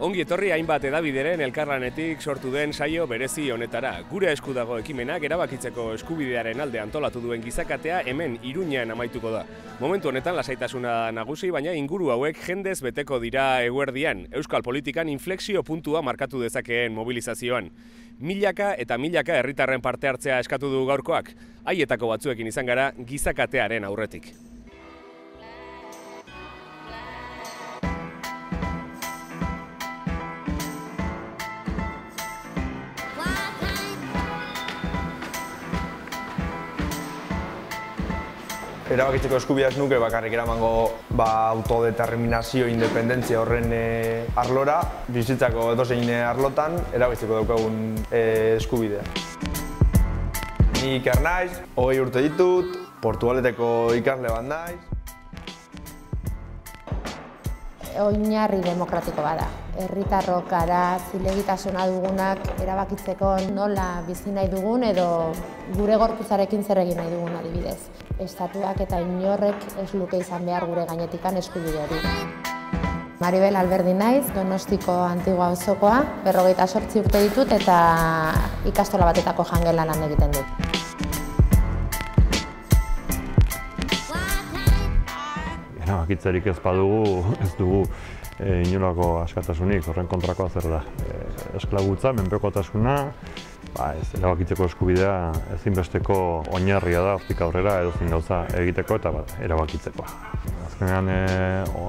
Ongi etorri hainbat hedabideren elkarlanetik sortu den saio berezi honetara. Gure esku dago ekimenak erabakitzeko eskubidearen alde antolatu duen gizakatea hemen Iruñan amaituko da. Momentu honetan lasaitasuna nagusi, baina inguru hauek jendez beteko dira eguerdian. Euskal politikan inflexio puntua markatu dezakeen mobilizazioan. Milaka eta milaka herritarren parte hartzea eskatu du gaurkoak. Haietako batzuekin izan gara gizakatearen aurretik. Erabakitzeko eskubidea ez nuke bakarrik eramango autodeterminazio, independentzia horren arlora, bizitzako edozein arlotan erabakitzeko daukagun eskubidea. Ni Iker naiz, 20 urte ditut, Portugaleteko ikasle bat naiz. Oinarri demokratiko bada. Herritarrok gara zilegitasuna dugunak erabakitzeko nola bizi nahi dugun edo gure gorputzarekin zer egin nahi dugun adibidez. Estatuak eta inorrek ez luke izan behar gure gainetikan eskubide hori. Maribel Alberdi naiz, Donostiko Antigua auzokoa, 58 urte ditut eta ikastola batetako jangelan lan egiten dut. Erabakitzerik ez badugu, ez dugu inolako askatasunik, horren kontrakoa zer da. Esklabutza, menpekotasuna, erabakitzeko eskubidea ezinbesteko oinarria da hortik aurrera edozein gauza egiteko eta erabakitzeko. Azkenean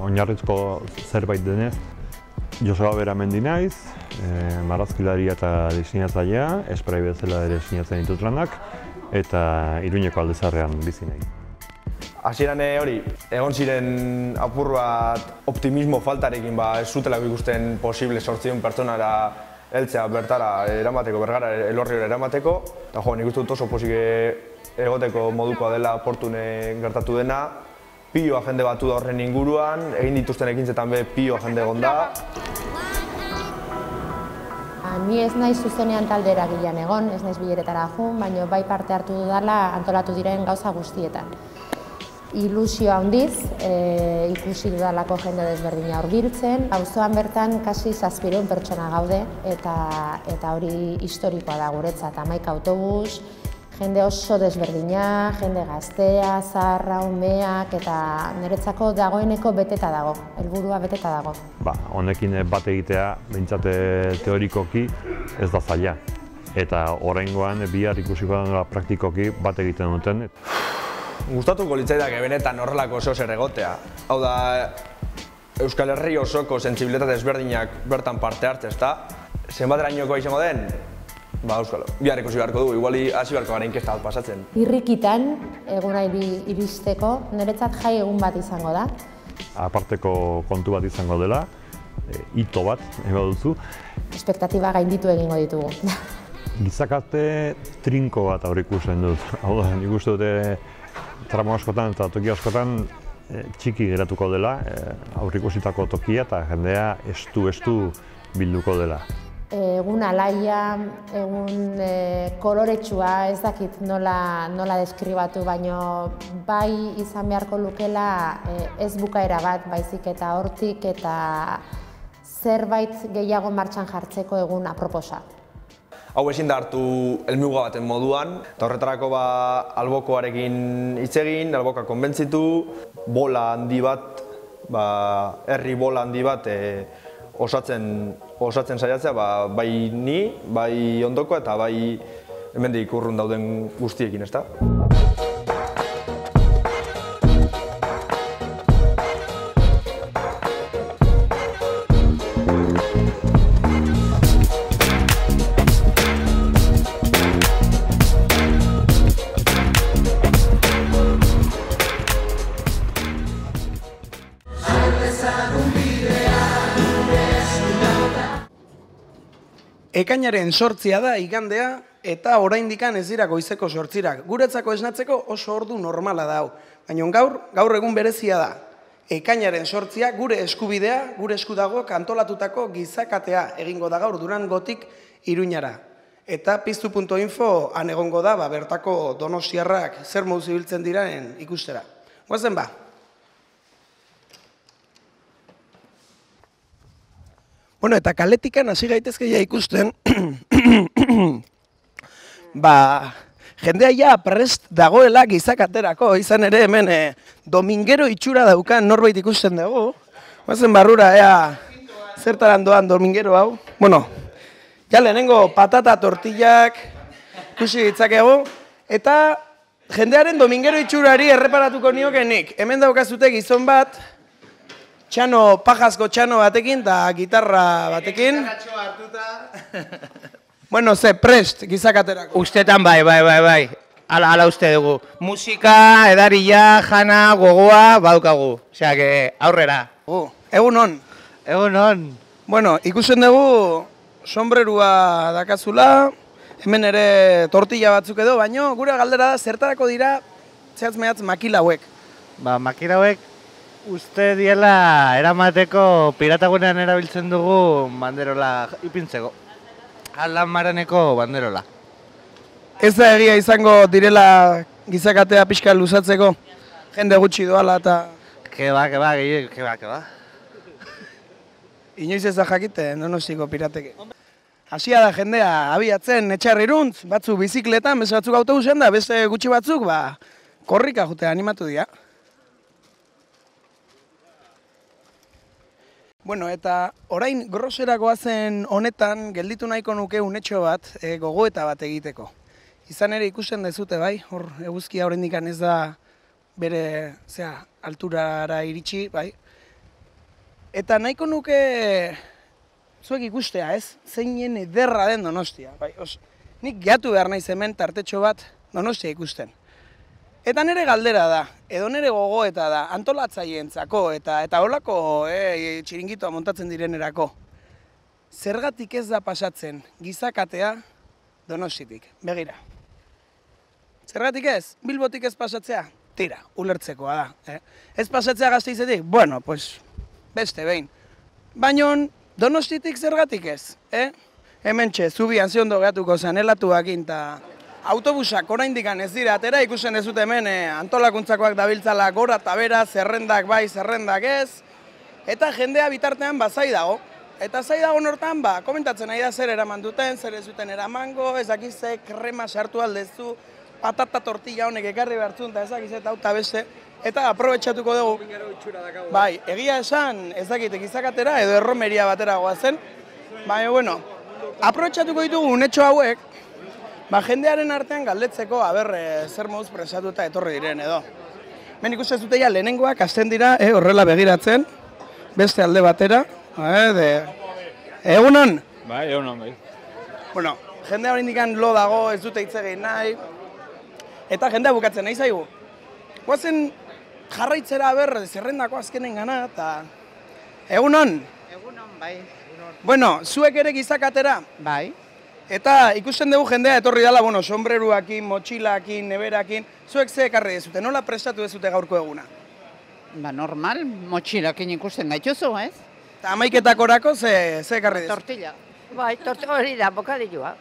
oinarrizko zerbait denez, Joseba Beramendi naiz, marrazkilaria eta diseinatzailea, esprai bezala ere diseinatzen ditut lanak, eta Iruñeko Aldezarrean bizi nahi. Hasieran hori, egon ziren apur bat optimismo faltarekin ez zutelako ikusten posible 800 pertsonara heltzea bertara eramateko, Bergara Elorriora eramateko. Eta nik uste dut oso pozik egoteko modukoa dela Portune gertatu dena. Pioa jende batu da horren inguruan, egin dituzten ekintzetan pioa jende egon da. Ni ez naiz zuzenean talde eragilean egon, ez naiz bileretara joan, baina bai parte hartu dudala antolatu diren gauza guztietan. Ilusio handiz, ikusi dudalako jende desberdina hurbiltzen. Auzoan bertan kasi 700 pertsona gaude eta hori historikoa da guretzat. 11 autobus, jende oso desberdina, jende gaztea, zaharra, umeak eta niretzako dagoeneko beteta dago, helburua beteta dago. Honekin bat egitea, behintzat teorikoki ez da zaila. Eta oraingoan bihar ikusiko da praktikoki bat egiten duten. Gustatuko litzaidake benetan horrelako zer egotea. Hau da, Euskal Herri osoko sentsibilitate ezberdinak bertan parte hartze, ezta? Zenbaterainokoa izango den? Euskalo, bihar ikusi beharko dugu, igual hasi beharko gara inkesta bat pasatzen. Irrikitan egunari iristeko, niretzat jai egun bat izango da. Aparteko kontu bat izango dela, hito bat, duzu. Espektatiba gainditu egingo ditugu. Gizakate trinko bat aurreikusten dut. Hau da, nik uste dute tramo askotan eta toki askotan txiki geratuko dela, aurreikusitako tokia eta jendea estu bilduko dela. Egun alaia, egun koloretsua, ez dakit nola deskribatu, baino bai izan beharko lukela ez bukaera bat, baizik eta hortik eta zerbait gehiago martxan jartzeko egun aproposa. Hau ezin da hartu helmuga baten moduan, eta horretarako albokoarekin hitz egin, alboka konbentzitu, bola handi bat, herri bola handi bat osatzen saiatzea, bai ni, bai ondoko eta bai hemendik urrun dauden guztiekin, ezta? Ekainaren 8 da igandea eta oraindikan ez dira goizeko 8. Guretzako esnatzeko oso ordu normala da hau. Baina gaur egun berezia da. Ekainaren 8 gure eskubidea, gure esku dago kantolatutako gizakatea egingo da gaur Durangotik Iruñara. Eta piztu.info han egongo da bertako donostiarrak zer moduz ibiltzen diren ikustera. Goazen Bueno, eta kaletikan hasi gaitezke ja ikusten, jendea ja prest dagoela gizakaterako, izan ere hemen domingero itxura daukan norbait ikusten dugu. Bazen barrura, zertaran doan domingero hau. Bueno, ja lehenengo patata tortillak ikusi ditzakegu, eta jendearen domingero itxurari erreparatuko nioke nik. Hemen daukazute gizon bat, pajazko txano batekin eta gitarra batekin. Bueno, prest gizakaterako. Ustetan bai. Ala uste dugu. Musika, edaria, jana, gogoa, badukagu. Osea, que aurrera. Egun on. Egun on. Bueno, ikusten dugu sombrerua dakazula, hemen ere tortilla batzuk edo, baino gure galdera da zertarako dira zehatz mehatz makila hauek. Makila hauek uste diela eramateko piratagunean erabiltzen dugu banderola ipintzeko. Alan Maraneko banderola. Ez da egia izango direla gizakatea pixka luzatzeko, jende gutxi doala eta... Keba. Inoiz ez da jakite, Donostiko pirateke. Hasia da jendea abiatzen etxarriruntz, batzu bizikletan, beste batzuk autobusean da, beste gutxi batzuk, korrika jute animatu dira. Bueno, eta orain groseragoazen honetan gelditu nahiko nuke unetxo bat, gogoeta bat egiteko. Izan ere ikusten dezute bai, hor eguzkia oraindik ez da bere alturara iritsi, bai. Eta nahiko nuke zuek ikustea, ez? Zeinen ederra den Donostia, bai. Nik gehatu behar naiz hemen tartetxo bat Donostia ikusten. Eta nire galdera da, edo nire gogoeta da, antolatzaientzako eta holako txiringitoa montatzen direnerako. Zergatik ez da pasatzen gizakatea Donostitik, begira. Zergatik ez? Bilbotik ez pasatzea? Tira, ulertzekoa da. Ez pasatzea Gasteizetik? Bueno, pues, beste behin. Baina Donostitik zergatik ez? Hementxe, zubian ze ondo gehatuko zanelatuakin eta autobusak oraindik ez dira atera, ikusten dezute hemen antolakuntzakoak dabiltzala gora eta bera, zerrendak bai, zerrendak ez. Eta jendea bitartean zai dago. Eta zai dago nortan, komentatzen nahi da zer eraman duten, zer ez duten eramango, ez dakize krema sartu aldezu, patata tortilla honek ekarri behartzun, eta ez dakize eta auta beste. Eta aprobetxatuko dugu. Bai, egia esan, ez dakite gizakatera edo erromeria batera goazen. Baina, bueno, aprobetxatuko ditugu unetxo hauek, jendearen artean galdetzeko, zer moduz presatuta etorri diren edo. Ben ikusten zute ja lehenengoak hasten dira, horrela begiratzen, beste alde batera. Egunon? Bai, egunon, bai. Bueno, jendea oraindik lo dago, ez dute hitz egin nahi. Eta jendea bukatzen nahi zaigu. Guazen jarraitzera zerrendako azkenen gana, eta... Egunon? Egunon, bai. Bueno, zuek ere gizakatera? Bai. Eta ikusten dugu jendea etorri dela, sombreruakin, motxilakin, neberakin. Zuek ze ekarri dezute, nola prestatu dezute gaurko eguna? Normal, motxilakin ikusten gaituzu, ez? Eta amaiketakorako ze ekarri dezute? Tortilla. Bai, hori da, bokadilloa.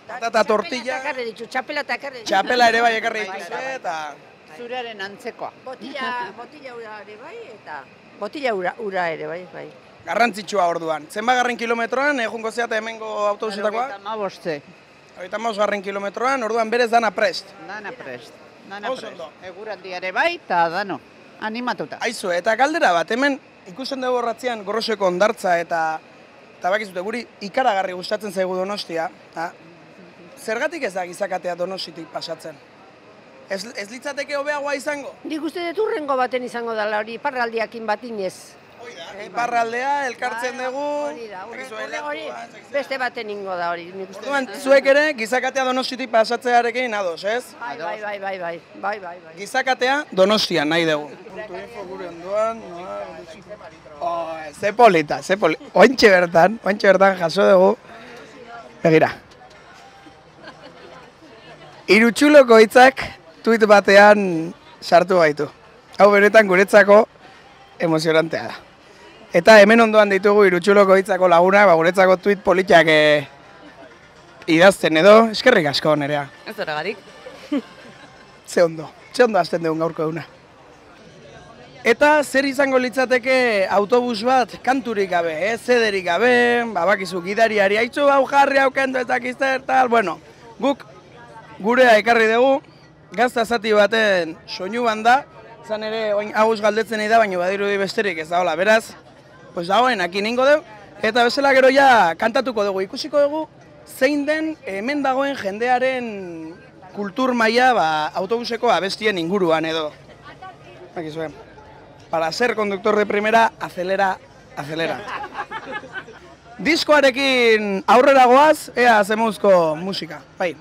Patata tortilla. Txapela eta ekarri dituzu. Txapela ere bai ekarri dituzu, eta... Zuraren antzekoa. Botilla ura ere bai, eta botilla ura ere bai. Garrantzitsua orduan. Zenbagarren kilometroan, egungo zeata hemengo autobusetakoa? 35 kilometroan, orduan berez dana prest. Dana prest. Eguraldi ere bai, eta dano. Animatuta. Aizu, eta galdera bat, hemen ikusten dugu horratzean Goroseko hondartza eta bakizute guri ikaragarri gustatzen zaigu Donostia. Zergatik ez da gizakatea Donostitik pasatzen? Ez litzateke hobeagoa izango? Nik uste dut urrengo baten izango dela hori, iparraldiakin bat inez. Iparraldea, elkartzen dugu... Hori, beste baten ingo da hori. Orduan, zuek ere, gizakatea Donostitik pasatzearekin ados, ez? Bai. Gizakatea Donostian nahi dugu. Ze polita. Ointxe bertan jaso dugu. Begira. Irutxuloko hitzak tuit batean sartu gaitu. Hau benetan guretzako emozionantea da. Eta hemen ondoan ditugu Irutxuloko hitzako laguna, guretzako tuit politiak idazten edo, eskerrik asko nerea. Ez horregarik. Ze ondo hasten dugun gaurko eguna. Eta zer izango litzateke autobus bat kanturik gabe, zederik gabe, bakizu gidariari haitzu hau jarri hau kendu ezakizter, tal, bueno, guk gurea ekarri dugu, gazta zati baten soinu banda, izan ere oin agus galdetzen da, baina badirudi besterik ez da hola, beraz, pues dagoen aki ningo dugu, eta bezala gero ja kantatuko dugu, ikusiko dugu, zein den hemen dagoen jendearen kultur maila autobuseko abestien inguruan edo. Bakizue. Para ser conductor de primera, acelera, acelera. Diskoarekin aurrera goaz, ea zemuzko musika. Bai.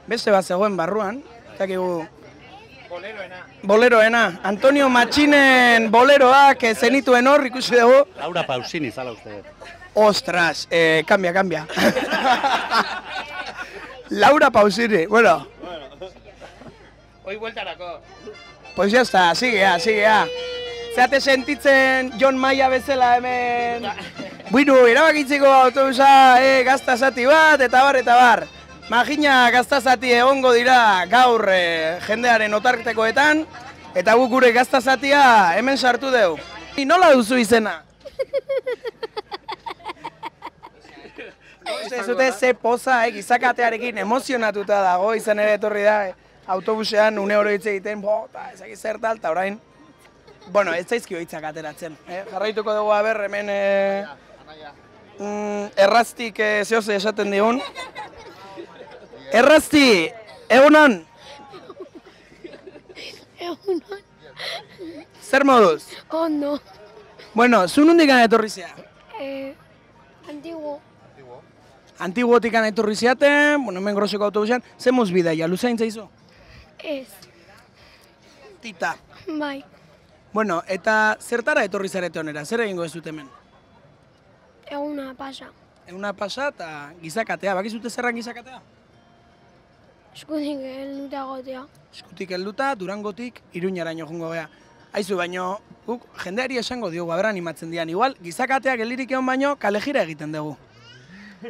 Beste bat zegoen barruan, zakigu... Boleroena. Antonio Matxinen boleroak zenituen hor ikusi dugu. Laura Pausini, zala uste. Ostras, cambia. Laura Pausini, bueno. Hoi bueltarako. Pues ya está, sigea. Zeate sentitzen John Maia bezala hemen... Bueno, erabakitziko autobusa, gazta zati bat, eta bar. Magina gazta zati egongo dira gaur jendearen otartekoetan, eta guk gure gazta zatia hemen sartu dugu. Nola duzu izena? Ez dute ze poza, gizakatearekin emozionatuta dago, izan ere etorri da, autobusean une oro hitz egiten, eta ezak izertal, eta orain, bueno, ez zaizkio hitzak ateratzen. Jarraituko dugu haber, hemen erraztik zehoze esaten digun. Errazti, egunon? Egunon. Zer moduz? Ondo. Bueno, zu nondikan etorri zea? Antiguo. Antiguotikan etorri zeaten, bueno, hemen groseko autobusean, ze moz bidaia, luzain zaizu? Ez. Tita. Bai. Bueno, eta zertara etorri zarete honera, zer egingo ez dut hemen? Eguna pasa. Eguna pasa eta gizakatea, bakizute zerran gizakatea? Eskutik helduta gotea. Eskutik helduta, Durangotik, Iruñaraino joango gea. Aizu, baino, guk jendeari esango diogu, haber animatzen dian, igual, gizakateak geldirik egon baino, kalejira egiten dugu.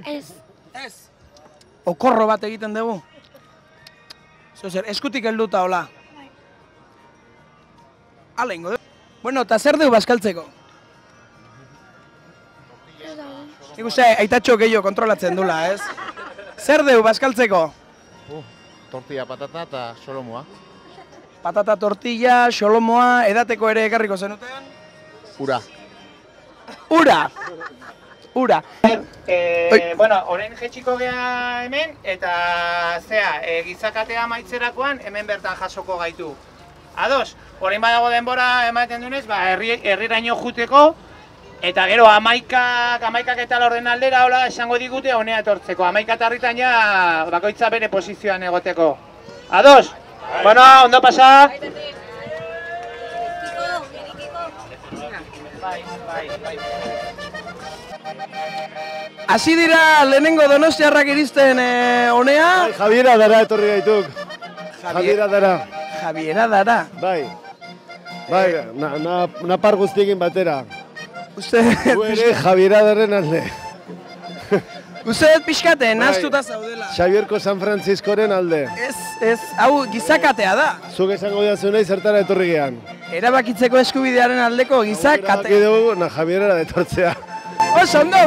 Ez. Ez? Okorro bat egiten dugu? Zer, eskutik helduta, hola? Bai. Hala ingo dugu. Bueno, eta zer dugu bazkaltzeko? Nik uste, aitatxo gehiago kontrolatzen dula, ez? Zer dugu bazkaltzeko? Tortilla, patata eta xolomoa. Patata, tortilla, xolomoa, edateko ere ekarriko zenuten? Ura. Ura! Ura. Bueno, orain jetxiko gea hemen, eta zea, gizakatea maitzerakoan hemen bertan jasoko gaitu. Ados, orain badago denbora ematen dunez, herriraino juteko, eta gero amaikak eta laurden aldera hola esango digute honea etortzeko. Amaika eta harritan ja bakoitza bere posizioan egoteko. Ados? Bueno, ondo pasa? Hasi dira lehenengo donostiarrak iristen honea. Javiera dara etorri gaituk. Javiera dara. Javiera dara. Bai, napar guztiekin batera. Uste... Ere Javiera daren alde. Uste pixkate, naztuta zaudela. Xabierko San Franciscoren alde. Ez, hau gizakatea da. Zuk esango diazu nahi zertara etorri gean. Erabakitzeko eskubidearen aldeko gizakatea. Erabaki dugu, Javierera etortzea. Oso, ondo!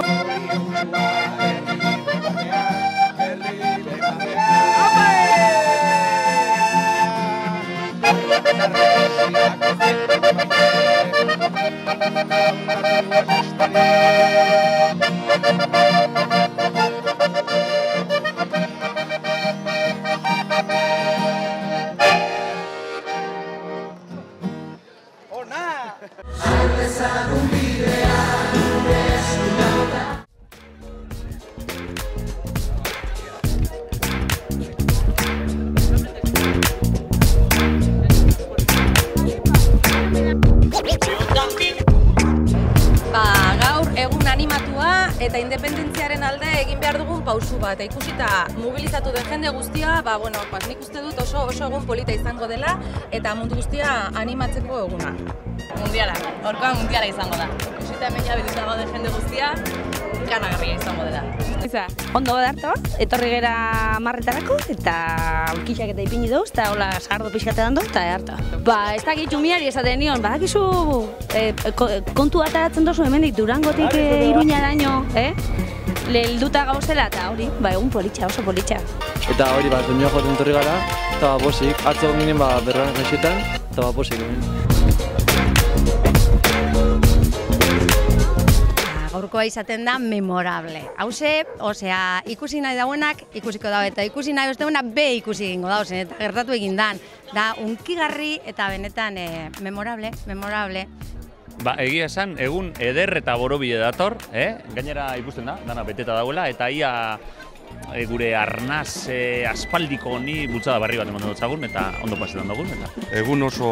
Eta independentziaren alde egin behar dugun pausu bat. Ikusita mobilizatu den jende guztia, nik uste dut oso egun polita izango dela eta mundu guztia animatzeko eguna. Mundiala, horkoan mundiala izango da. Ikusita hemen ja bilduta gauden jende guztia ikanagarria izango dela. Ondo darto, etorri gera marretarako, eta aurkixak eta ipini dauz, eta hola sardo pixkate dando, eta harta. Ba, ez dakit jumiari esaten nion, badakizu kontu bat aratzen dozu hemendik Durangotik Iruñaraino, lehilduta gauzela, eta hori, ba, egun politxa, oso politxa. Eta hori, doinua joaten torri gara, eta bosik, atzo ginen berroan jaixetan, eta bosik ginen. Gaurkoa izaten da memorable. Hauze, osea, ikusi nahi dauenak ikusiko dago eta ikusi nahi osteunak be ikusi egingo dauzen eta gertatu egin dan. Da, unkigarri eta benetan memorable. Ba, egia esan, egun eder eta borobile dator, gainera ikusten da, dana beteta dagoela, eta ia gure arnaz aspaldiko honi bultzada barri bat eman dutzagun, eta ondo pasetan dugun. Egun oso,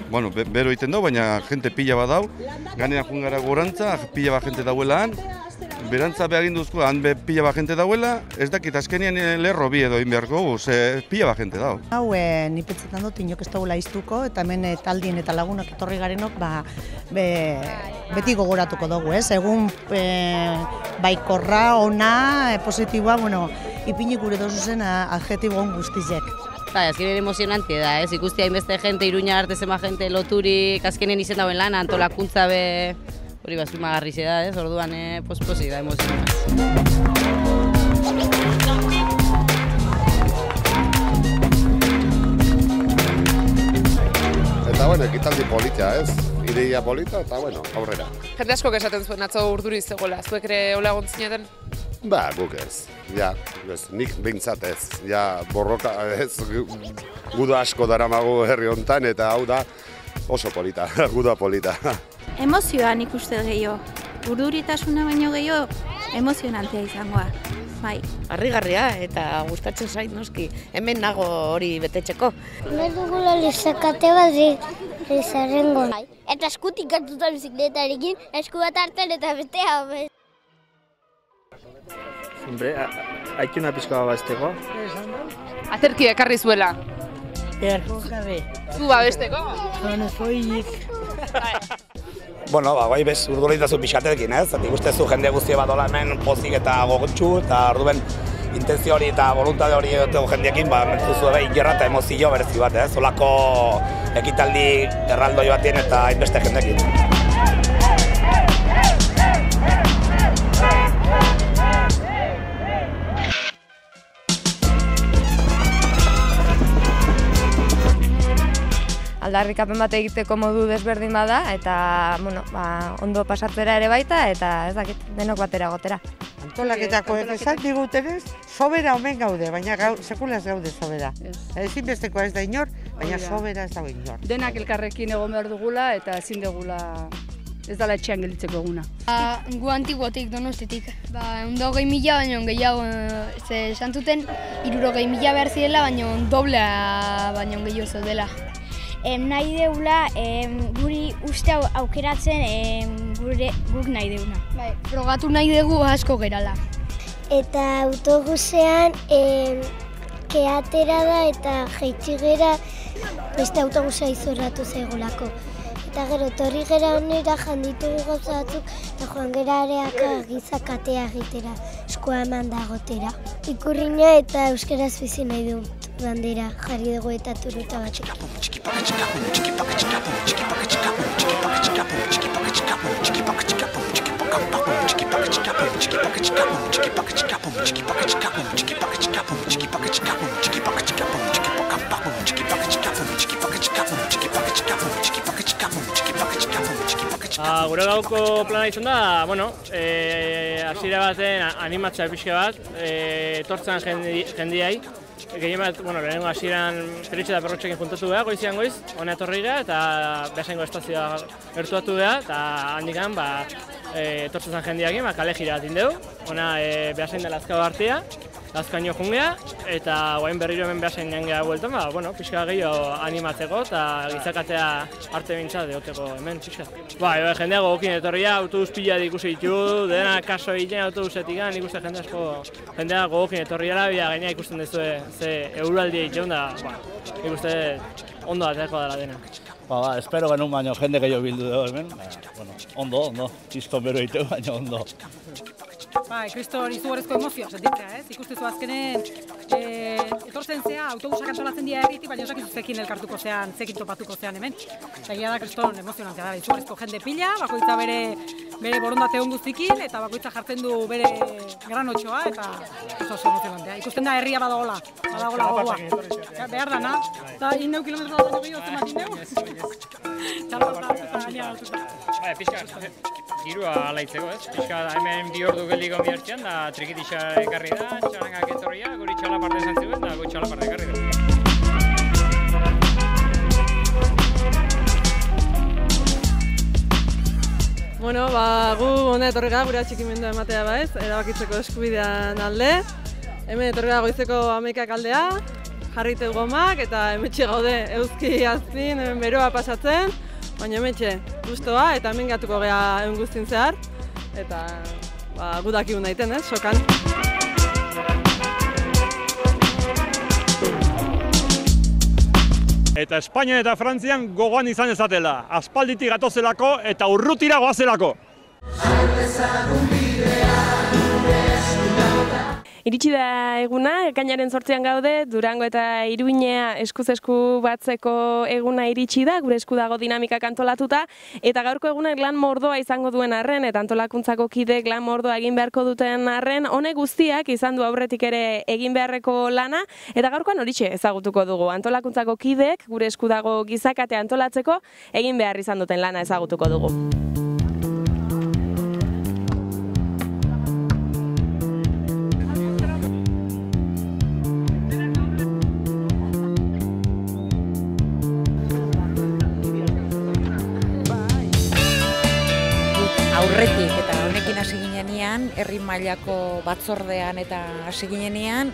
bueno, bero egiten dau, baina jente pila bat dau, ganean joan gara gorantza, pila bat jente dauelaan, berantza behagin duzko, han pila bat jente dauela, ez dakit azkenean lerro bi edo egin beharko, pila bat jente dau. Hau, nipetzetan dut, inok ez dagoela iztuko, eta hemen taldien eta lagunak etorri garenok, beti gogoratuko dugu, ez? Egun baikorra, ona, positiboa, bueno, ipini gure dozu zen adjetiboan guztizek. Azkenen emozionantia da, ez? Ikusti hainbeste jente, Iruña arte zema jente loturik, azkenen izen dauen lan, antolakuntza be, hori bazkimagarri da, ez? Orduan, posposi da, emozionaz. Eta, bueno, ekitaldi polita, ez? Ideia polita, eta, bueno, aurrera. Jende asko esaten zuen atzo urduri zegoela, zuek ere hola gontzinaten? Ba, guk ez. Ja, nik behintzat ez. Ja, borroka ez, guda asko daramagu herri hontan, eta hau da oso polita, guda polita. Emozioan ikuste gehiago. Urduritasuna baino gehiago emozionantea izangoa. Bai. Harrigarria eta gustatzen zait noski. Hemen nago hori betetzeko. Nahi dugula lezakate bat lezarrengo. Eta eskutik hartuta bizikletarekin, esku bat hartzen eta bestea. Hombre, haituna pizkoa babesteko. Azerki ekarri zuela. Beharko gabe. Zu babesteko? Zone zoiik. Bueno, bai bez, urduritazu pixkatekin, ez? Zatik ustezu jende guztia bat dola hemen pozik eta gogotxu, eta orduen intentzio hori eta voluntade hori jendiekin, mertuzu ebe ingerra eta emozio berezi bat, ez? Olako ekitaldi erraldoi batien eta hainbeste jendekin. Aldarrikapen bat egiteko modu desberdin bada, eta ondo pasatzera ere baita, eta ez dakit, denok batera gotera. Antolaketako esan digutenez, sobera omen gaude, baina sekulaz gaude sobera. Ezinbesteko ez da inor, baina sobera ez dago inor. Denak elkarrekin egon behar dugula, eta ezin dugula ez dala etxean gelditzeko eguna. Gu antiguotik Donostitik. 120.000 baino gehiago, esan zuten 60.000 behar zirela, baino doblea baino gehiago zeudela. Nahi deula guri uste aukeratzen guk nahi deuna. Bai, frogatu nahi dugu asko gerala. Eta autobusean keatera da eta jaitsi gera beste autobusea izorratu zaigolako. Eta gero etorri gera onera janditugu gauza batzuk eta joan gera areaka gizakatea egitera, eskoa eman dagotera. Ikurrina eta euskaraz bizi nahi du bandera jarri dugu eta turuta batzuk. Gure gauko plana izan da, hasiera baten animatzea pixka bat, etortzen jendiai. Gehien bat, lehenengo hasieran peritxe eta perrotxekin juntatu beha, goizian goiz, hona etorri gara eta behasengo estazioa gertuatu beha, eta handikan etortzen zen jendiakin, kale gira bat indeu, hona behasen dela azkau artea, azkaino jungea, eta guain berriro hemen behasen jangea bueltan, pixka gehiago animatzeko eta gizakatea arte bintzat egoteko hemen pixka. Jendea gogokin etorria, autobus pila ikusi ditu, dena kaso egiten autobusetik, nik uste jende asko jendea gogokin etorriara, gaina ikusten duzu ze euraldia egiten da, nik uste ondo aterako dela dena. Espero genuen baino jende gehiago bildu dugu hemen, ondo, izkon bero egiteu baino ondo. kriston izugarrizko emozioa sentitzea, ez? Ikustezu azkenen, etortzen zea, autobusak antolatzen dira herritik, baina esakizu zekin elkartuko zean, zekin topatuko zean hemen. Eta egia da kriston emozionantea da, izugarrizko jende pila, bakoitza bere borondate on guztikin, eta bakoitza jartzen du bere granotxoa, eta oso emozionantea. Ikusten da herria badagola gogoa. Behar dana, eta 9 kilometro da gehiago zen bat Txalapa eta gaina galtuta. Girua alaitzeko, ez? Pixka hemen 2 ordu geldiko bihartzean, da trikitisa ekarri da, txarangak etorria, guri txalaparte esan zuen, da guri txalaparte ekarri da. Bueno, gu hona etorri gara gure atxikimendua ematea ez, erabakitzeko eskubidean alde. Hemen etorri gara goizeko 11 aldea, jarritu gomak eta hemetxe gaude euski azpin, hemen beroa pasatzen. Baina hemetxe, guztoa eta hemen gatuko geha egun guztin zehar. Eta gudakigun daiten, sokan. Eta Espainian eta Frantzian gogoan izan ezatela. Aspalditik gatozelako eta urrutira goazelako. Iritsi da eguna, ekainaren 8an gaude, Durango eta Iruñea eskuz-esku batzeko eguna iritsi da, gure esku dago dinamikak antolatuta, eta gaurko egunak lan mordoa izango duen arren, eta antolakuntzako kidek lan mordoa egin beharko duten arren, honek guztiak izan du aurretik ere egin beharreko lana, eta gaurkoan horixe ezagutuko dugu. Antolakuntzako kidek, gure esku dago gizakatea antolatzeko, egin behar izan duten lana ezagutuko dugu. Aurretik eta honekin hasi ginenean, herri mailako batzordean eta hasi ginenean,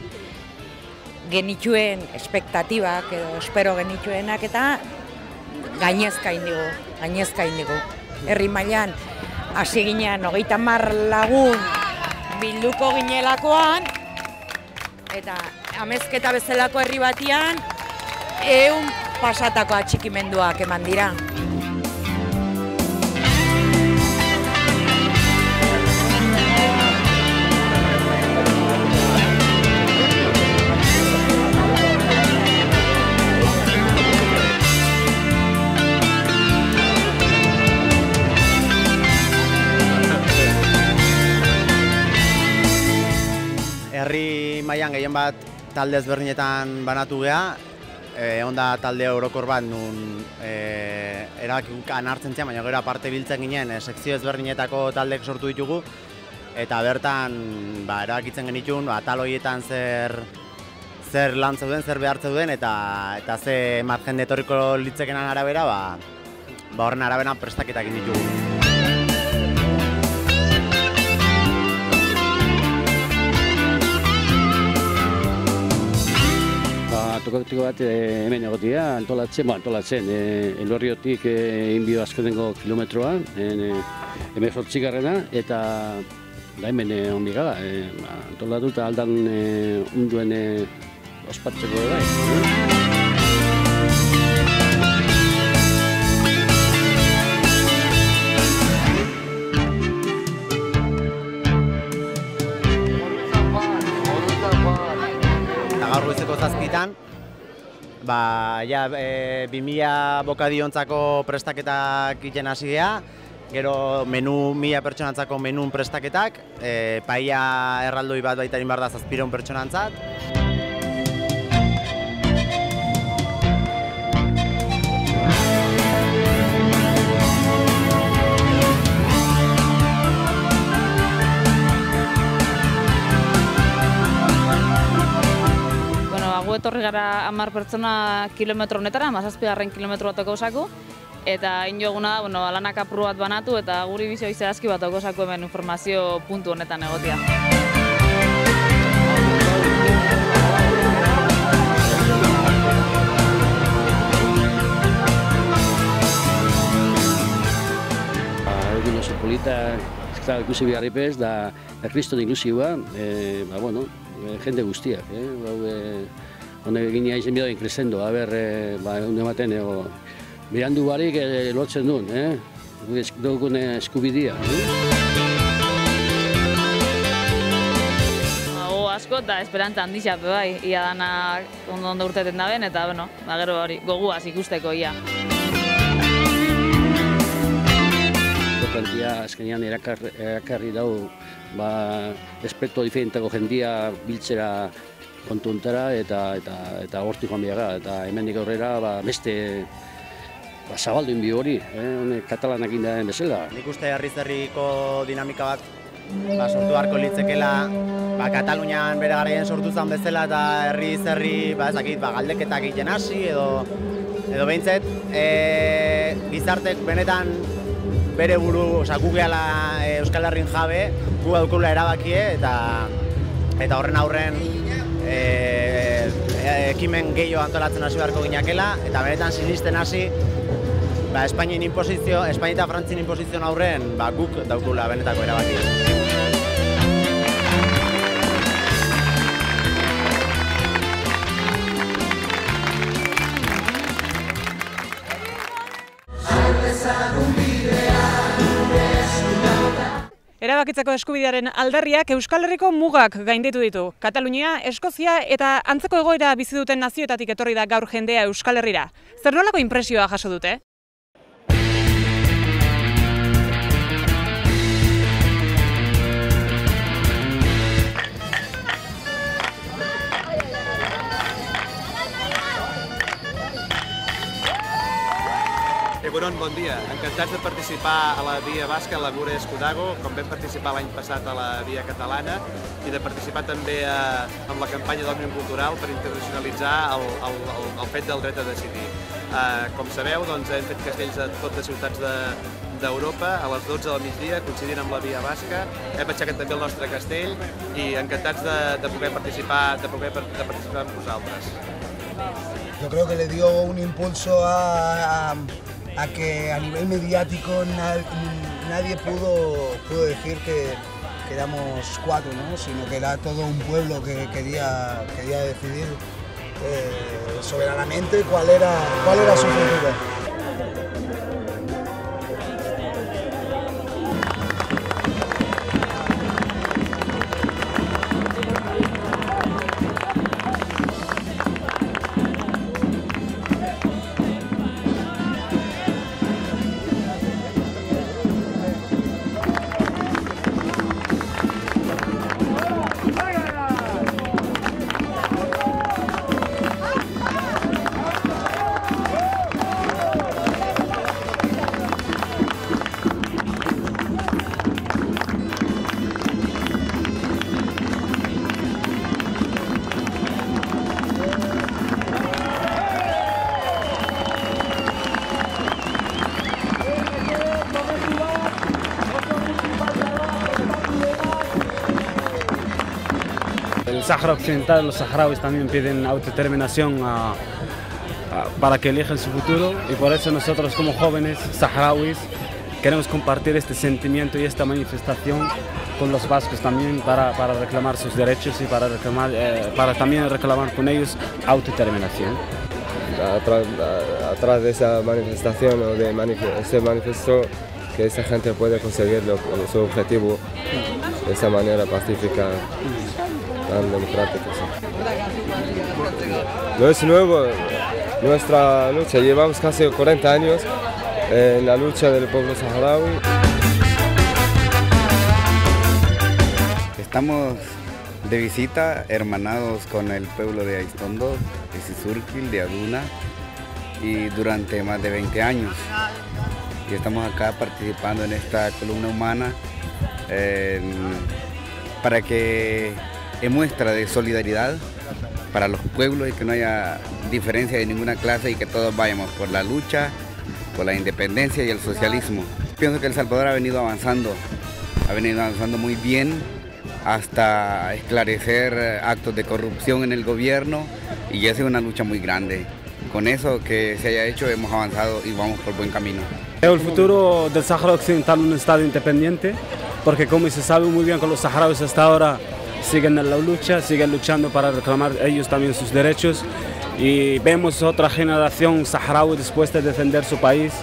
genituen espektatibak edo espero genituenak eta gainezka indigu. Herri mailan hasi ginean 30 lagun bilduko ginelakoan eta amezketa bezalako herri batian 100 pasatako atxikimenduak eman dira. Herri mailan gehien bat talde ezberdinetan banatu geha, onda talde orokor bat nun erabakikan hartzen zian, baina gero aparte biltzen ginen sekzio ezberdinetako taldeek sortu ditugu, eta bertan erabakitzen genitun atal horietan zer lan zeuden, zer behar zeuden, eta ze margen etorriko litzekenan arabera, horren arabera prestaketak ditugu. Tokatiko bat hemen egotia, antolatzen, Elorriotik inbio azkenengo kilometroa, hemen 8garrena, eta hemen ondik gara, antolatu eta aldan unduen ospatzeko ere. Eta gaur goizeko 7 ja 2000 bokadiontzako prestaketak egiten hasi geha, gero 1000 pertsonantzako menun prestaketak, paia erraldoi bat baitarin behar da 700 pertsonantzat. Etorri gara 10 pertsona kilometro honetara, 17. kilometro batoko osaku, eta indioguna da, lanak apur bat banatu eta guri bizio izahazki batoko osaku hemen informazio puntu honetan egotia. Egun oso polita, ikusi beharripez, da kriston ilusioa, jende guztiak. Honek egin aizen bidoen krezendo, egun ematen berandu barik lotzen duen, dugun eskubidea. dauko eta esperantza handixat bai, ia dana ondo urteten daben, eta bueno, gero hori, goguaz ikusteko ia. Importantia azkenean erakarri dau espekto diferenteko jendia biltzera kontuntara eta hortik joan biaga, eta hemendik aurrera beste zabaldu inbi hori, katalanak indaren bezala. Nik uste herri-zerriko dinamika bat sortu beharko litzekela, Katalunian bere garaian sortu zen bezala eta herri-zerri galdeketak egiten hasi edo behintzet gizartek benetan bere buru, gu gehala Euskal Herrin jabe, gu daukula erabakie eta horren aurren ekimen gehiago antolatzen hasi beharko ginakela eta benetan sinisten hasi Espainia eta Frantzien inposizioan aurren guk daukula benetako erabakia. Erabakitzeko eskubidearen aldarriak Euskal Herriko mugak gainditu ditu. Katalunia, Eskozia eta antzeko egoera bizi duten nazioetatik etorri da gaur jendea Euskal Herrira. Zer nolako inpresioa jaso dute? Egunon, bon dia. Encantats de participar a la Via Basca, a la Mura Escudago, com vam participar l'any passat a la Via Catalana, i de participar també en la campanya d'Òmnium Cultural per internacionalitzar el fet del dret a decidir. Com sabeu, hem fet castells a totes les ciutats d'Europa a les 12 del migdia, coincidint amb la Via Basca. Hem aixecat també el nostre castell i encantats de poder participar amb vosaltres. Yo creo que le dio un impulso a que a nivel mediático nadie pudo decir que éramos cuatro, ¿no? Sino que era todo un pueblo que quería decidir soberanamente cuál era su futuro. El Sáhara Occidental, los saharauis también piden autodeterminación para que elijan su futuro y por eso nosotros como jóvenes saharauis queremos compartir este sentimiento y esta manifestación con los vascos también para reclamar sus derechos y para también reclamar con ellos autodeterminación. Atrás de esa manifestación o de ese manifiesto que esa gente puede conseguir su objetivo de esa manera pacífica, tan democrática. No es nuevo nuestra lucha, llevamos casi 40 años en la lucha del pueblo saharaui. Estamos de visita, hermanados con el pueblo de Aistondo, de Sizurquil, de Aduna, y durante más de 20 años. Y estamos acá participando en esta columna humana para que en muestra de solidaridad para los pueblos y que no haya diferencia de ninguna clase y que todos vayamos por la lucha, por la independencia y el socialismo. Pienso que El Salvador ha venido avanzando muy bien hasta esclarecer actos de corrupción en el gobierno y esa es una lucha muy grande. Con eso que se haya hecho hemos avanzado y vamos por buen camino. Veo el futuro del Sáhara Occidental un estado independiente, porque como se sabe muy bien que los saharauis hasta ahora siguen en la lucha, siguen luchando para reclamar ellos también sus derechos y vemos otra generación saharaui dispuesta a defender su país,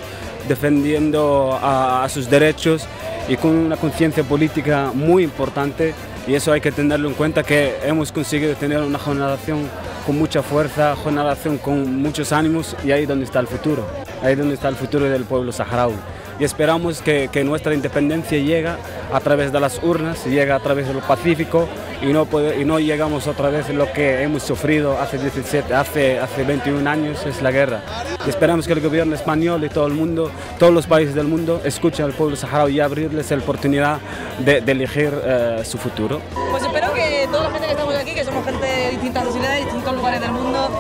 defendiendo a sus derechos y con una conciencia política muy importante Y eso hay que tenerlo en cuenta, que hemos conseguido tener una generación con mucha fuerza, generación con muchos ánimos, y ahí es donde está el futuro. Ahí es donde está el futuro del pueblo saharaui. Y esperamos que nuestra independencia llegue a través de las urnas, llegue a través del Pacífico, y no llegamos otra vez a lo que hemos sufrido hace 21 años, es la guerra. Y esperamos que el gobierno español y todo el mundo, todos los países del mundo, escuchen al pueblo saharaui y abrirles la oportunidad de elegir su futuro. Pues espero que toda la gente que estamos aquí, que somos gente de distintas nacionalidades, de distintos lugares del mundo,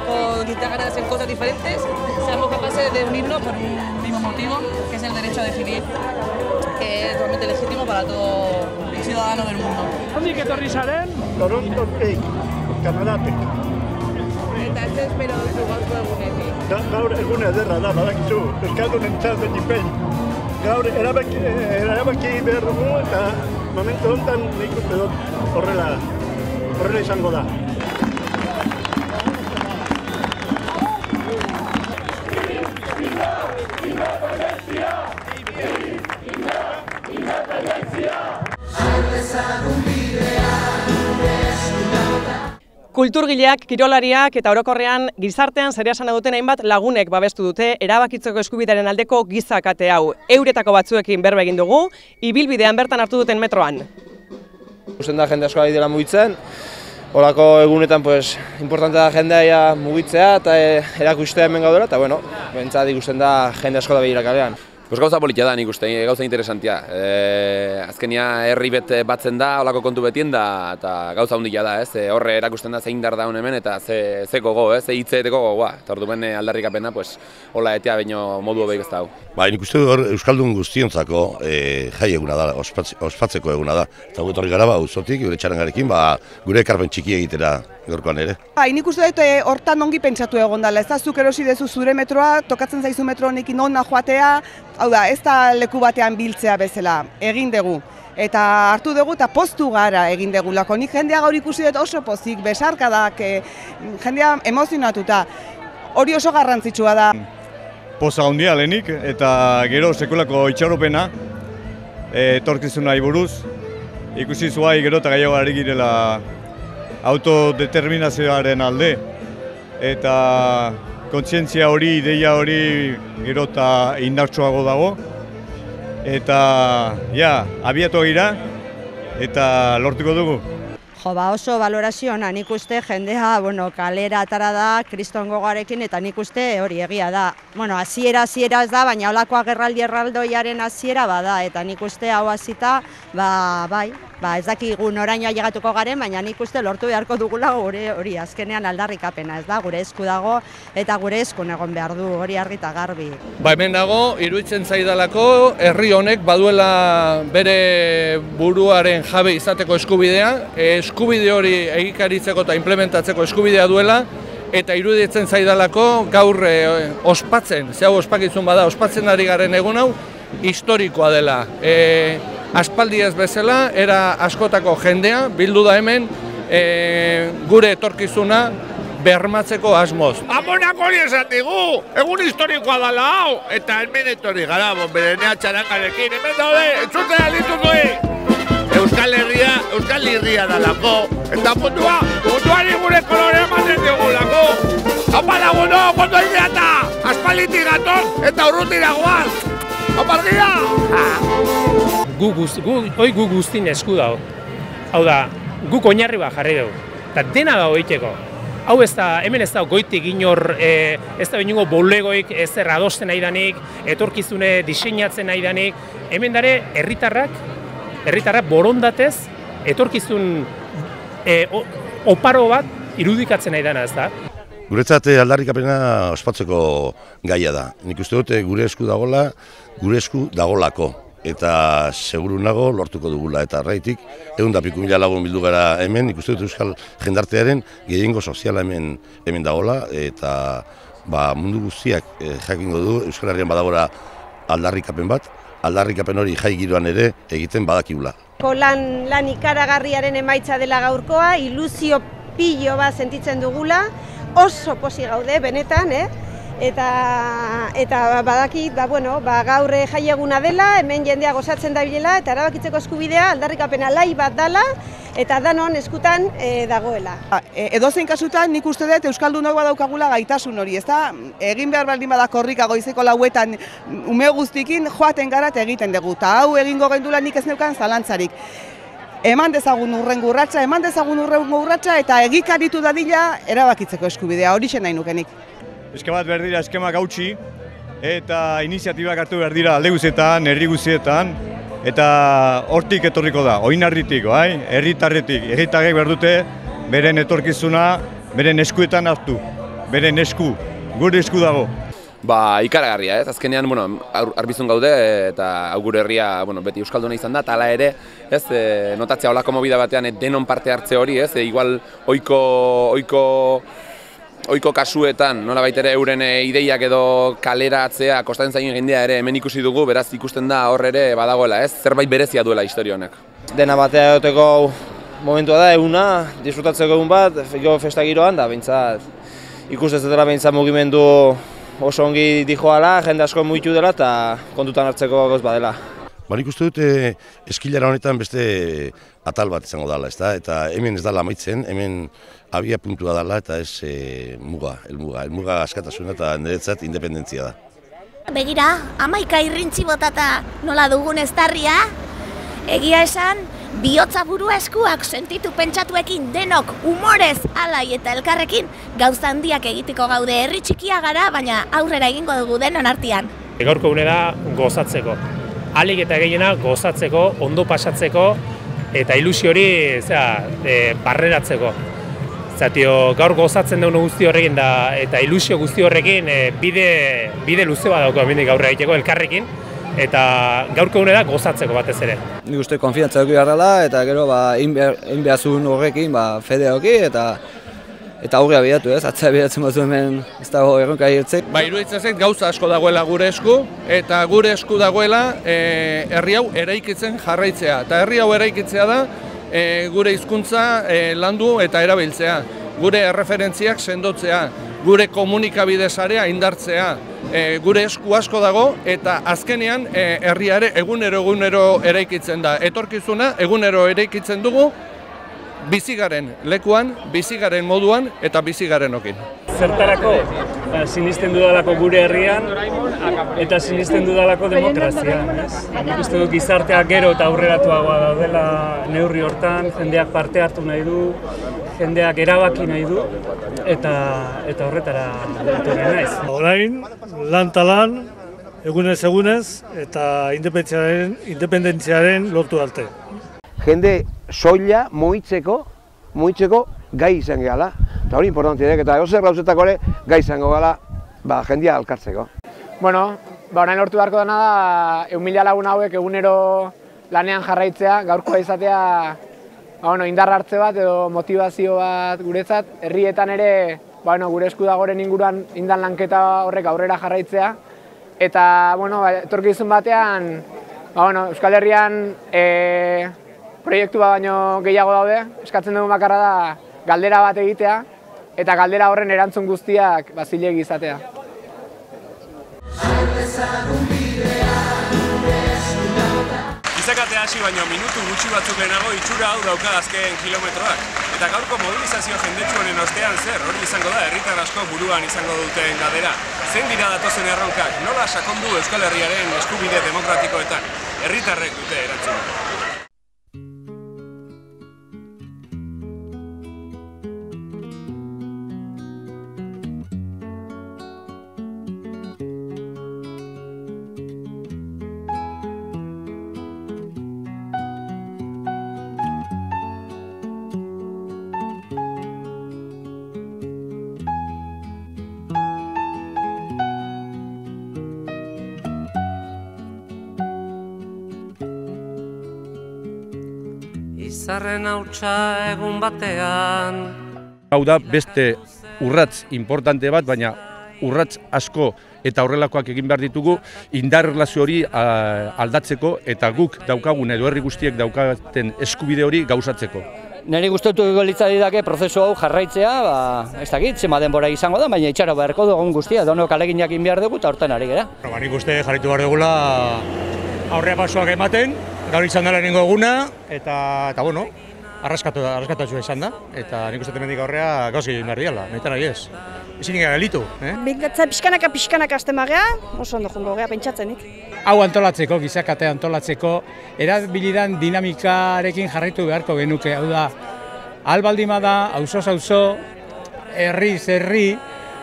con distintas ganas de hacer cosas diferentes, seamos capaces de unirnos por un mismo motivo, que es el derecho a decidir, que es totalmente legítimo para todo ciudadano del mundo. Hondik etorri zaren? Torontotik, Kanadatik. Eta ez espero duzu gaurko egunetik. Gaur egun ederra da, badakizu, euskaldunentzat betipen. Gaur erabaki behar dugu eta momentu honetan nik uste dut horrela izango da. Kulturgileak, kirolariak eta orokorrean gizartean zer esana duten hainbat lagunek babestu dute erabakitzeko eskubidearen aldeko giza kate hau. Euretako batzuekin berba egin dugu, ibilbidean bertan hartu duten metroan. Ikusten da jende asko ari dela mugitzen, horako egunetan importante da jendea mugitzea eta erakustea hemen gaudela, eta bueno, bentsat ikusten da jende asko da behira kalean. Gauza politia da nik uste, gauza interesantia. Azkenia herri batzen da, holako kontu betien da, eta gauza handia da, ez? Horre erakusten da zein dar daun hemen eta ze gogo, ze hitzeteko gogoa. Eta hor duen aldarrikapena, hola etea baino modu hobeik ez da hau. Nik uste du hor Euskaldun guztiontzako jai eguna da, ospatzeko eguna da. Eta guetorri gara auzotik, gure txarangarekin, gure ekarpen txiki egitera gaurkoan ere. Nik uste dut hortan ongi pentsatu egon dela, ez da zuk erosi dezu zure metroa, tokatzen zaizu metro honekin onna joatea, hau da, ez da leku batean biltzea bezala, egin dugu. Eta hartu dugu eta poztu gara egin degulako. Nik jendea gaur ikusi dut oso pozik, besarkadak, jendea emozionatuta. Hori oso garrantzitsua da. Poza handia lehenik eta gero sekulako itxaropena, etorkizunari buruz. Ikusi zuai gero eta gehiago ari girela autodeterminazioaren alde. Eta kontzientzia hori, ideia hori gero eta indartsuago dago. Eta, abiatu gira eta lortuko dugu. Oso balorazioa nik uste jendea kalera atara da kriston gogoarekin eta nik uste hori egia da. Hasiera ez da, baina holako agerraldi erraldoiaren hasiera bada eta nik uste hau hasita, ez dakigu noraino ailegatuko garen, baina nik uste lortu beharko dugula hori azkenean aldarrikapena, ez da, gure esku dago eta gure eskun egon behar du, hori argi eta garbi. Hemen dago, iruditzen zaidalako, herri honek baduela bere buruaren jabe izateko eskubidea, eskubide hori egikaritzeko eta implementatzeko eskubidea duela, eta iruditzen zaidalako gaur ospatzen, ze hau ospakizun bada, ospatzen ari garen egun hau, historikoa dela. Aspaldi ez bezala, era askotako jendea, bildu da hemen, gure etorkizuna bermatzeko asmoz. Amonak hori esan digu, egun historikoa dela hau, eta hemen etorri gara, berenea txarangarekin, hemen daude, entzuten aldituko Euskal Herria dalako, eta munduari gure kolore ematen digulako. Haupa laguno, kondo idea eta aspalitik gator, eta urrutira goaz. Haupa argia! Gu guztin esku dago. Hau da, guk oinarri bat jarri dugu. Eta dena dago egiteko. Hau hemen ez da goitik inor, ez da inongo bolegoik, ez adosten nahi danik, etorkizune diseinatzen nahi danik. Hemen dare, herritarrak borondatez, etorkizun oparo bat irudikatzen nahi dana, ez da? Guretzat aldarrikapena ospatzeko gaia da. Nik uste dute gure esku dagolako. Eta seguru nago lortuko dugula. Eta arraitik, 100.000 lagun bildu gara hemen, nik uste dut euskal jendartearen gehiengo soziala hemen dagoela. Eta mundu guztiak jakingo du Euskal Herrian badagora aldarrikapen bat. Aldarrikapen hori jai giroan ere egiten badakigula. Lan ikaragarriaren emaitza dela gaurkoa, ilusio pilo bat sentitzen dugula, oso posi gaude, benetan, eta badakit, gaur jaieguna dela, hemen jendea gozatzen dabilela, eta erabakitzeko eskubidea aldarrikapena lai bat dela, eta danon eskutan dagoela. Edozein kasutan nik uste dut Euskaldunok badaukagula gaitasun hori, ezta? Egin behar baldin bada korrika goizeko lauetan ume guztikin joaten gara eta egiten dugu, eta hau egingo gendula nik ez neukan zalantzarik. Eman dezagun urrengo urratsa eta egikaritu dadila erabakitzeko eskubidea, hori nahi nukenik. Eskema bat behar dira eskema gautxi eta iniziatibak hartu behar dira alde guztietan, herri guztietan, eta hortik etorriko da, oinarritik, herritarretik. Herritarrek behar dute beren etorkizuna, beren eskuetan hartu, beren esku, gure esku dago. Ikaragarria, ez? Azkenean, arbizun gaude eta gure herria beti euskalduna izan da, eta hala ere, notatzea holako mobida batean denon parte hartze hori, ez? Igual ohiko kasuetan, nolabait ere euren ideiak edo kaleratzea kostatzen zaien jendea ere hemen ikusi dugu, beraz ikusten da hor ere badagoela, ez? Zerbait berezia duela historia honek. Dena batea egoteko momentua da, eguna, disfrutatzeko egun bat, festa giroan, da behintzat ikusten zetela behintzat mugimendu oso ongi dijoala, jende asko mugitu dela eta kontutan hartzeko gauz badela. Nik uste dut eskilara honetan beste atal bat izango dela, eta hemen ez dela amaitzen, hemen abia puntua dela eta ez helmuga askatasuna eta niretzat independentzia da. Begira, 11 irrintzi botata nola dugun eztarria, egia esan, bihotza burua eskuak sentitu pentsatuekin denok umorez, alai eta elkarrekin gauza handiak egiteko gaude, herri txikia gara, baina aurrera egingo dugu denon artean. Gaurko une da gozatzeko. Ahalik eta gehiena gozatzeko, ondo pasatzeko eta ilusio hori barreratzeko. Gaur gozatzen dugu guzti horrekin eta ilusio guzti horrekin bide luze bat dauko hemendik aurrera egiteko elkarrekin eta gaurko une da gozatzeko batez ere. Nik uste konfiantza eduki behar dela eta gero egin behar zuen horrekin fedea eduki eta aurrea bidatu, atzea bidatzen batzu hemen ez dago erronka hirtzen. Iruditzen zait gauza asko dagoela gure esku, eta gure esku dagoela herri hau eraikitzen jarraitzea. Eta herri hau eraikitzea da gure hizkuntza landu eta erabiltzea, gure erreferentziak sendotzea, gure komunikabide sarea indartzea. Gure esku asko dago eta azkenean herriare egunero eraikitzen da. Etorkizuna egunero eraikitzen dugu, bizigaren lekuan, bizigaren moduan eta bizigaren okin. Zertarako sinisten dudalako gure herrian eta sinisten dudalako demokrazian. Nik uste dut gizarteak gero eta aurreratuagoa daudela neurri hortan, jendeak parte hartu nahi du, jendeak erabaki nahi du eta horretara etorri naiz. Orain, lan talan, egunez eta independentziaren lortu arte. Jende soila mugitzeko gai izan gehala. Eta hori importantia da, eta egozer gauzetako ere gai izango gala jendia alkartzeko. Orain lortu beharko dena da 1.000 lagun hauek egunero lanean jarraitzea, gaurkoa izatea indar hartze bat edo motivazio bat guretzat, herrietan ere gure esku dagoren inguruan indan lanketa horrek aurrera jarraitzea. Eta etorkizun batean Euskal Herrian proiektu bat baino gehiago daude, eskatzen dugu bakarra da galdera bat egitea eta galdera horren erantzun guztiak zilegi izatea. Izakatea hasi baino minutu gutxi batzuk lehenago itxura hau dauka azken kilometroak. Eta gaurko mobilizazio jendetsu honen ostean zer, hori izango da herritar asko buruan izango duten galdera. Zein dira datozen erronkak, nola sakondu Euskal Herriaren eskubide demokratikoetan? Herritarrek dute erantzuna. Izarren hautsa egun batean. Hau da beste urratz importante bat, baina urratz asko eta horrelakoak egin behar ditugu indar erlazio hori aldatzeko eta guk daukagun edo herri guztiek daukaten eskubide hori gauzatzeko. Niri gustatuko litzaidake prozesu hau jarraitzea, ez dakit, zema denbora izango da, baina itxaro beharko dugun guztia, donok aleginak egin behar dugu eta hortan ari gara. Nik uste jarraitu behar dugula aurrea pasoak ematen, gaur izan dela egingo eguna, eta bueno, arraskatatxua izan da, eta nik uste temendik aurrea gauz egin behar diala, nahi nahi ez. Ezin gara gelitu, Bingatza pixkanaka azten magea, oso ondo jongo gea pentsatzenik. Hau antolatzeko, gizakatea antolatzeko, erabilidan dinamikarekin jarraitu beharko genuke, hau da, albaldima da, auzoz auzo, herriz herri,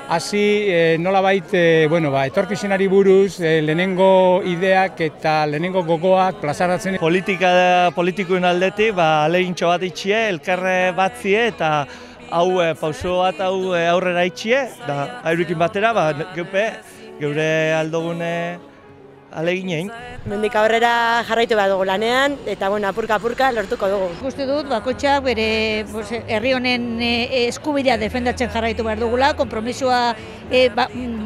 hasi nolabait, etorkizunari buruz, lehenengo ideak eta lehenengo gogoak plazaratzen. Politikoen aldetik, alegintxo bat itxie, elkarre batzie eta hau pauso bat aurrera itxie, da airukin batera, geure aldogune aleginein. Mendik aurrera jarraitu behar dugu lanean, eta apurka lortuko dugu. Uste dut, bakoitzak bere herri honen eskubidea defendatzen jarraitu behar dugula, konpromisoa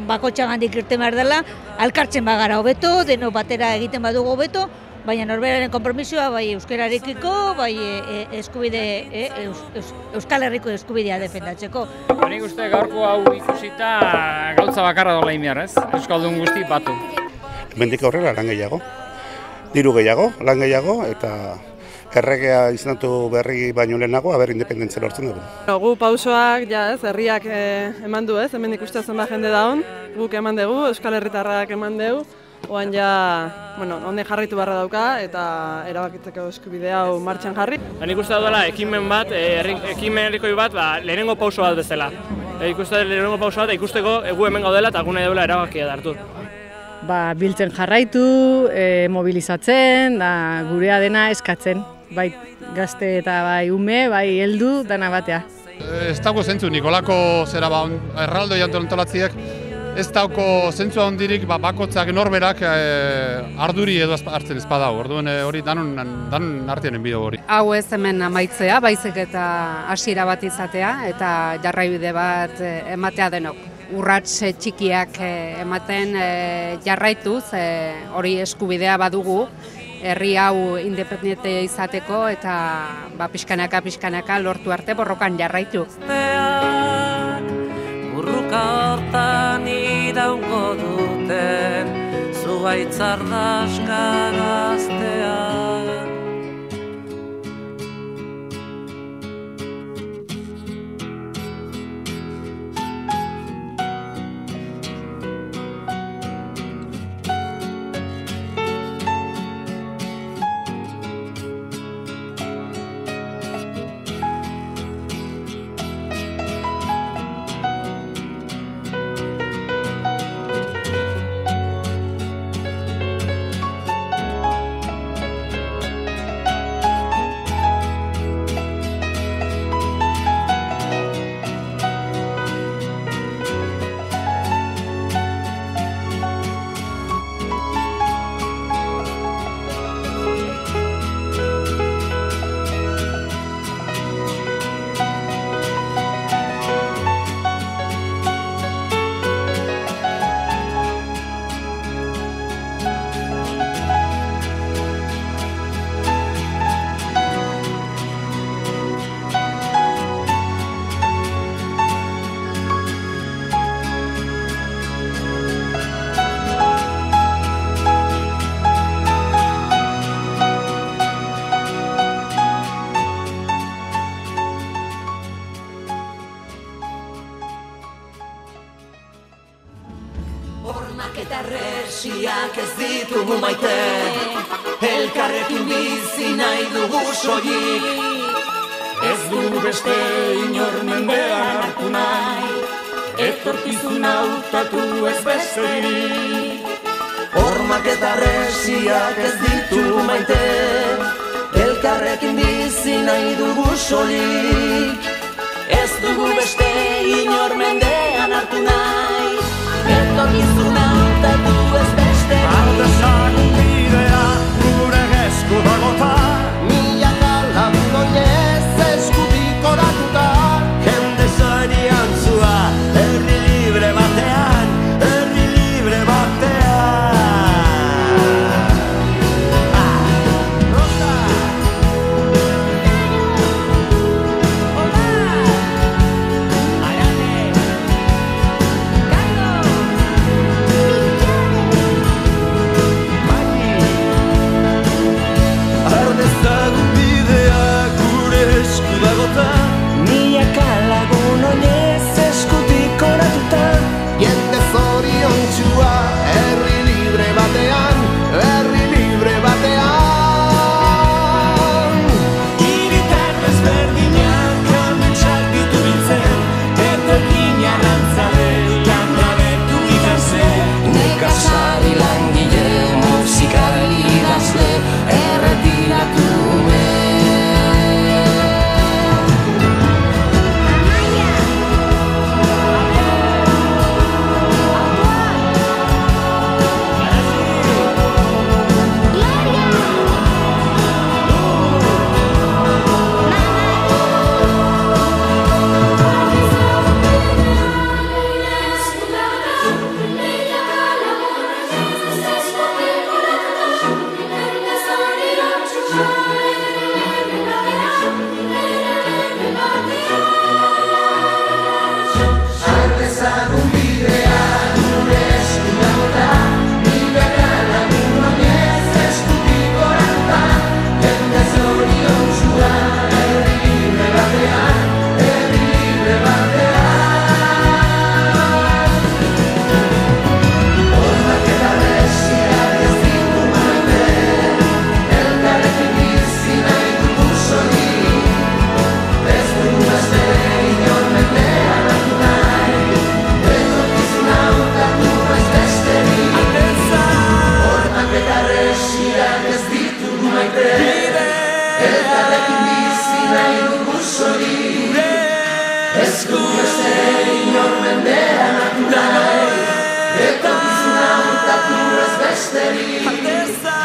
bakoitzak handik irten behar dela, alkartzen bagara hobeto, deno batera egiten badugu hobeto, baina norberaren konpromisoa bai euskararekiko, bai Euskal Herriko eskubidea defendatzeko. Nik uste gaurko hau ikusita gauza bakarra dola inbiar, ez? Euskaldun guzti batu. Mendik aurrera lan gehiago, diru gehiago, lan gehiago, eta erregea izendatu berri baino lehenago, aber independentzia lortzen dugu. Gu pausoak, herriak eman du, hemen ikusten zenba jende daun, guk eman dugu, Euskal Herritarrak eman dugu, oan honen jarraitu beharra dauka eta erabakitzeko eskubidea hau martxan jarri. Nik uste dela ekimen bat, ekimen herrikoi bat, lehenengo pauso bat bezala. Ikuste lehenengo pauso bat, ikusteko egu hemen gaudela eta gune duela erabakia da hartu. Biltzen jarraitu, mobilizatzen, gurea dena eskatzen, bai gazte eta bai ume, bai heldu dana batea. Ez dago zentzu, Nikolako erraldoi antolatziek, ez dauko zentzua hondirik bakotzak norberak arduri edo hartzen ezpadau, orduan hori danon artean bideo hori. Hau ez hemen amaitzea, baizik eta hasiera bat izatea eta jarraibide bat ematea denok. Urrats txikiak ematen jarraituz, hori eskubidea badugu, herri hau independente izateko eta pixkanaka lortu arte borrokan jarraitu. Burruka hortan iraungo duten, zuaitzardaska gaztean. Eta resiak ez ditugu maite, elkarrekin bizi nahi dugu soilik. Ez dugu beste inor mendean hartu nahi, etorkizuna hautatu ez besterik. Hormak eta resiak ez ditugu maite, elkarrekin bizi nahi dugu soilik. Ez dugu beste inor mendean hartu nahi, etorkizuna hautatu ez beste. Ardezagun bidea gure esku dagota, milaka lagundoiez eskutik oratuta. Jende zorian zua, herri libre batean, herri libre batean. besterik.